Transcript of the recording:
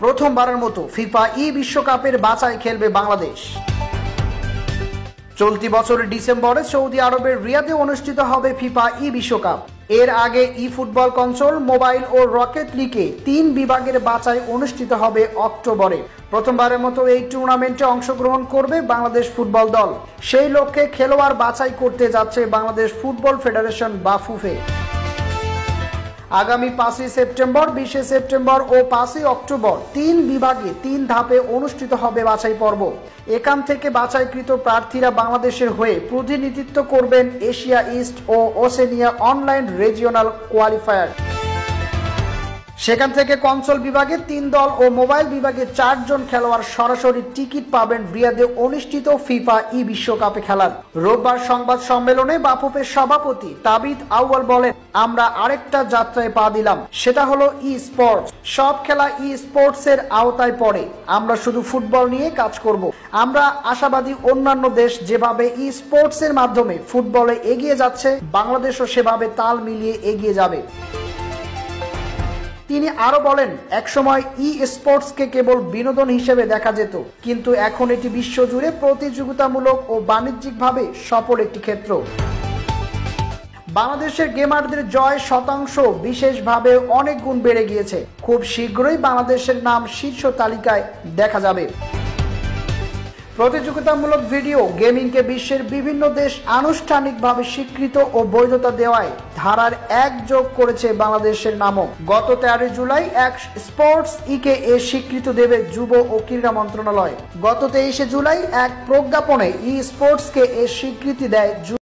প্রথমবারের মতো ফিফা বিশ্বকাপের বাছাই খেলবে বাংলাদেশ। চলতি বছরের ডিসেম্বরে সৌদি আরবের রিয়াদে অনুষ্ঠিত হবে ফিফা বিশ্বকাপ। এর আগে ফুটবল কনসোল, মোবাইল ও রকেট লিগে 3 বিভাগের বাছাই অনুষ্ঠিত হবে অক্টোবরে। প্রথমবারের মতো এই টুর্নামেন্টে অংশগ্রহণ করবে বাংলাদেশ ফুটবল দল। সেই লক্ষ্যে খেলোয়াড় বাছাই করতে যাচ্ছে বাংলাদেশ ফুটবল ফেডারেশন বা ফুফে। আগামী 5 সেপ্টেম্বর, 20 সেপ্টেম্বর ও 5 অক্টোবর 3 বিভাগে 3 ধাপে অনুষ্ঠিত হবে বাছাই পর্ব। এখান থেকে বাছাইকৃত প্রার্থীরা বাংলাদেশের হয়ে প্রতিনিধিত্ব করবেন এশিয়া ইস্ট ও ওশেনিয়া অনলাইন রিজিওনাল কোয়ালিফায়ার। সেখান থেকে কনসোল বিভাগে 3 দল ও মোবাইল বিভাগে 4 জন খেলোয়াড় সরাসরি টিকিট পাবেন রিয়াদে অনুষ্ঠিত ফিফা বিশ্বকাপে খেলার। রোববার সংবাদ সম্মেলনে বাফুফের সভাপতি তাবিদ আউয়াল বলেন, আমরা আরেকটা যাত্রায় পা দিলাম, সেটা হলো স্পোর্টস। সব খেলা স্পোর্টস এর আওতায় পড়ে। আমরা শুধু ফুটবল নিয়ে কাজ করব। আমরা আশাবাদী অন্যান্য দেশ যেভাবে স্পোর্টস এর মাধ্যমে ফুটবলে এগিয়ে যাচ্ছে, বাংলাদেশও সেভাবে তাল মিলিয়ে এগিয়ে যাবে। তিনি আরো বলেন, একসময় স্পোর্টসকে কেবল বিনোদন হিসেবে দেখা যেত, কিন্তু এখন এটি বিশ্বজুড়ে প্রতিযোগিতামূলক ও বাণিজ্যিকভাবে সফল একটি ক্ষেত্র। বাংলাদেশের গেমারদের জয় শতাংশ বিশেষভাবে অনেক গুণ বেড়ে গিয়েছে। খুব শীঘ্রই বাংলাদেশের নাম শীর্ষ তালিকায় দেখা যাবে। প্রতিযোগিতামূলক ভিডিও গেমিংকে বিশ্বের বিভিন্ন দেশ আনুষ্ঠানিকভাবে স্বীকৃত ও বৈধতা দেওয়ায় ধারার 1 যোগ করেছে বাংলাদেশের নামও। গত 13 জুলাই এক স্পোর্টস কে স্বীকৃতি দেবে যুব ও ক্রীড়া মন্ত্রণালয়। গত 23 জুলাই এক প্রজ্ঞাপনে স্পোর্টসকে স্বীকৃতি দেয়